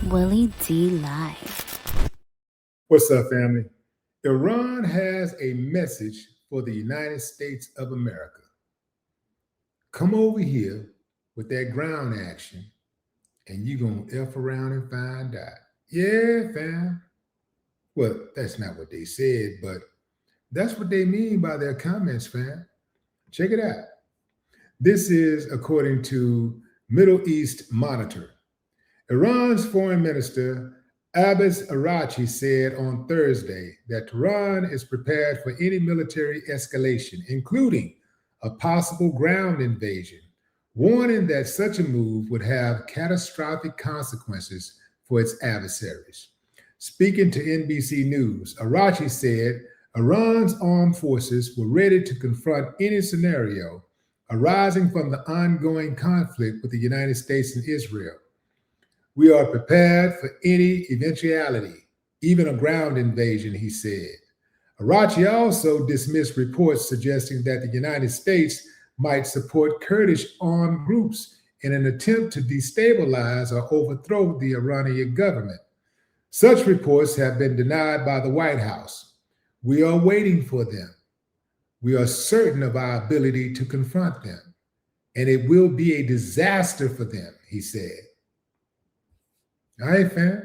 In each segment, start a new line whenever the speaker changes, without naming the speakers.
Willie D. Live.
What's up, family? Iran has a message for the United States of America. Come over here with that ground action and you're going to F around and find out. Yeah, fam. Well, that's not what they said, but that's what they mean by their comments, fam. Check it out. This is according to Middle East Monitor. Iran's Foreign Minister Abbas Araghchi said on Thursday that Tehran is prepared for any military escalation, including a possible ground invasion, warning that such a move would have catastrophic consequences for its adversaries. Speaking to NBC News, Araghchi said Iran's armed forces were ready to confront any scenario arising from the ongoing conflict with the United States and Israel. We are prepared for any eventuality, even a ground invasion, he said. Araghchi also dismissed reports suggesting that the United States might support Kurdish armed groups in an attempt to destabilize or overthrow the Iranian government. Such reports have been denied by the White House. We are waiting for them. We are certain of our ability to confront them, and it will be a disaster for them, he said. All right, fam.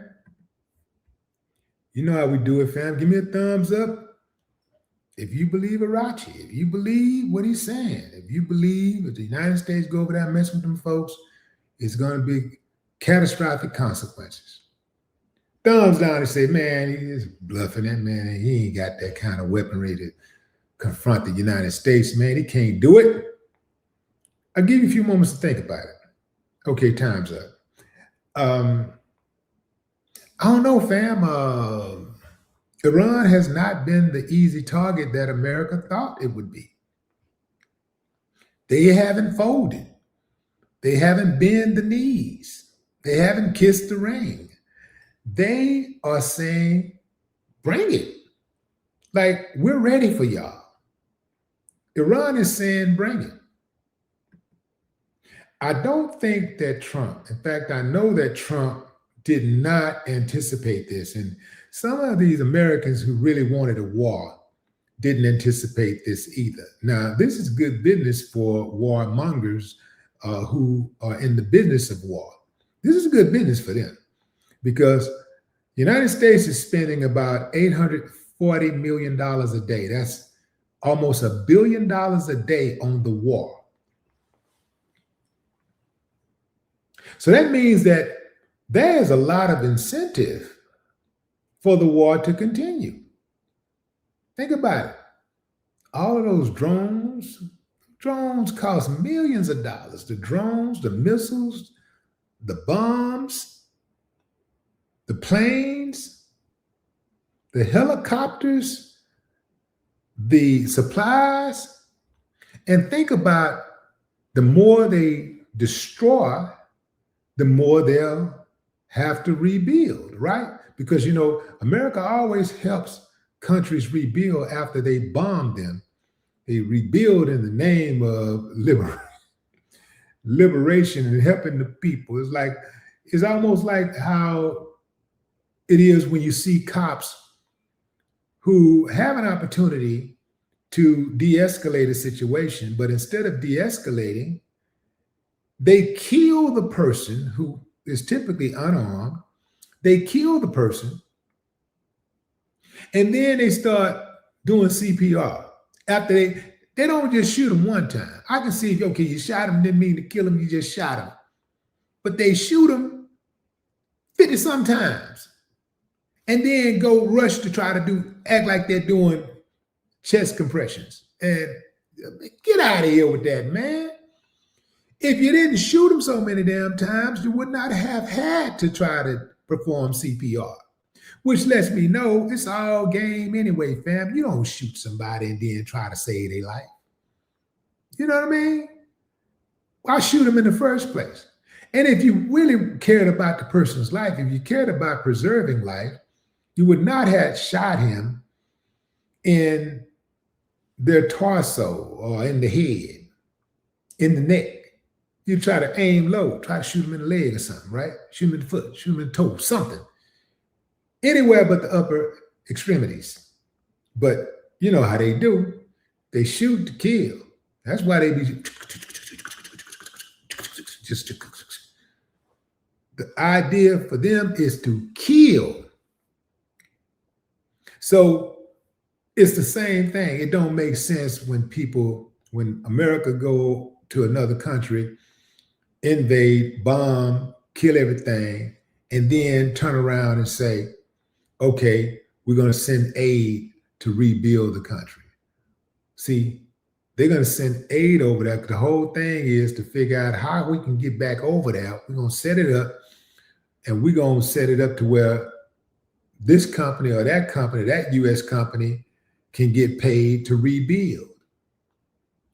You know how we do it, fam. Give me a thumbs up if you believe Araghchi, if you believe what he's saying, if you believe if the United States go over there and mess with them folks, it's going to be catastrophic consequences. Thumbs down and say, man, he's bluffing that man, and he ain't got that kind of weaponry to confront the United States, man. He can't do it. I'll give you a few moments to think about it. Okay, time's up. I don't know, fam. Iran has not been the easy target that America thought it would be. They haven't folded. They haven't bent the knees. They haven't kissed the ring. They are saying, bring it. Like, we're ready for y'all. Iran is saying, bring it. I don't think that Trump, in fact, I know that Trump did not anticipate this. And some of these Americans who really wanted a war didn't anticipate this either. Now, this is good business for warmongers who are in the business of war. This is good business for them because the United States is spending about $840 million a day. That's almost $1 billion a day on the war. So that means that there's a lot of incentive for the war to continue. Think about it. All of those drones cost millions of dollars. The drones, the missiles, the bombs, the planes, the helicopters, the supplies. And think about the more they destroy, the more they'll have to rebuild, right? Because, you know, America always helps countries rebuild after they bomb them. They rebuild in the name of liberation and helping the people. It's almost like how it is when you see cops who have an opportunity to de-escalate a situation, but instead of de-escalating, they kill the person who is typically unarmed. They kill the person, and then they start doing CPR. After they don't just shoot him one time. I can see if, okay, you shot him, didn't mean to kill him, you just shot him. But they shoot him 50 sometimes and then go rush to try to act like they're doing chest compressions. And get out of here with that, man. If you didn't shoot him so many damn times, you would not have had to try to perform CPR, which lets me know it's all game anyway, fam. You don't shoot somebody and then try to save their life. You know what I mean? Why shoot them in the first place? And if you really cared about the person's life, if you cared about preserving life, you would not have shot him in their torso or in the head, in the neck. You try to aim low, try to shoot him in the leg or something, right? Shoot him in the foot, shoot him in the toe, something. Anywhere but the upper extremities. But you know how they do. They shoot to kill. That's why they be just the idea for them is to kill. So it's the same thing. It don't make sense when America go to another country, invade, bomb, kill everything, and then turn around and say, okay, we're going to send aid to rebuild the country. See, they're going to send aid over there. The whole thing is to figure out how we can get back over there. We're going to set it up, and we're going to set it up to where this company or that company, that U.S. company, can get paid to rebuild.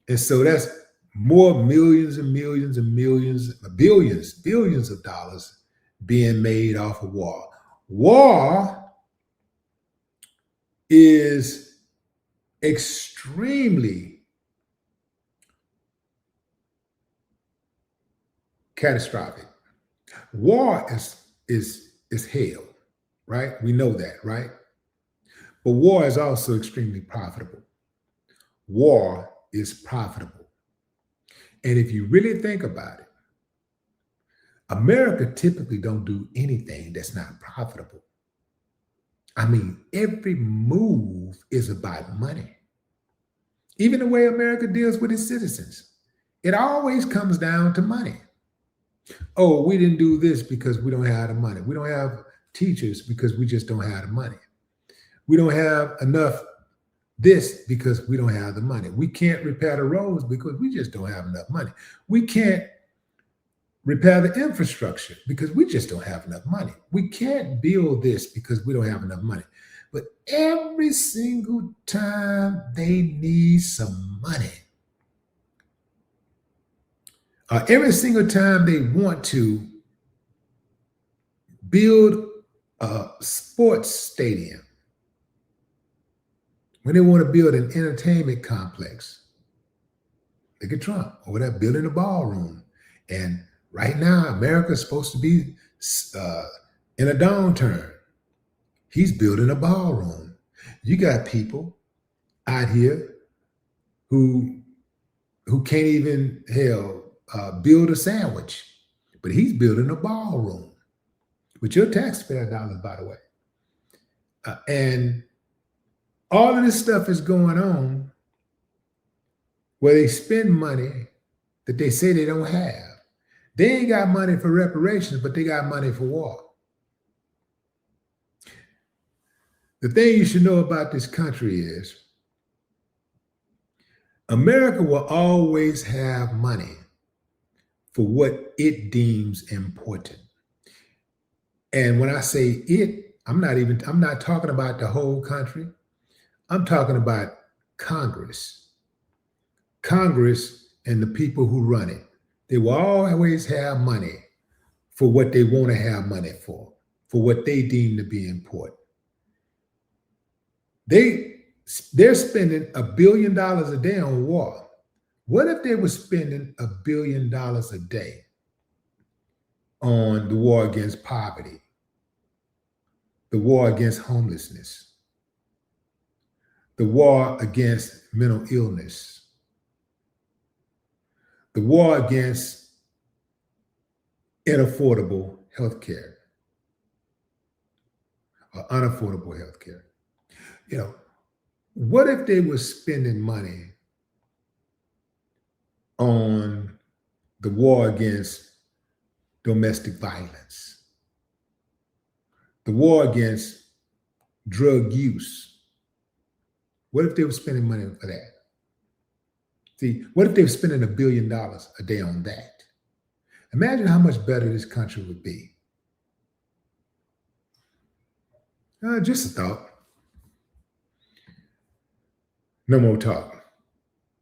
And so that's more millions and millions and millions, billions of dollars being made off of war. War is extremely catastrophic. War is hell, right? We know that, right? But war is also extremely profitable. War is profitable. And if you really think about it, America typically don't do anything that's not profitable. I mean, every move is about money. Even the way America deals with its citizens, it always comes down to money. Oh, we didn't do this because we don't have the money. We don't have teachers because we just don't have the money. We don't have enough this because we don't have the money. We can't repair the roads because we just don't have enough money. We can't repair the infrastructure because we just don't have enough money. We can't build this because we don't have enough money. But every single time they need some money, every single time they want to build a sports stadium, when they want to build an entertainment complex, look at Trump over there building a ballroom. And right now, America is supposed to be in a downturn. He's building a ballroom. You got people out here who can't even build a sandwich, but he's building a ballroom with your taxpayer dollars, by the way. And all of this stuff is going on where they spend money that they say they don't have. They ain't got money for reparations, but they got money for war. The thing you should know about this country is America will always have money for what it deems important. And when I say it, I'm not talking about the whole country. I'm talking about Congress. Congress and the people who run it. They will always have money for what they want to have money for what they deem to be important. They're spending $1 billion a day on war. What if they were spending $1 billion a day on the war against poverty, the war against homelessness, the war against mental illness, the war against inaffordable health care or unaffordable health care? You know, what if they were spending money on the war against domestic violence, the war against drug use? What if they were spending money for that? See, what if they were spending $1 billion a day on that? Imagine how much better this country would be. Just a thought. No more talk.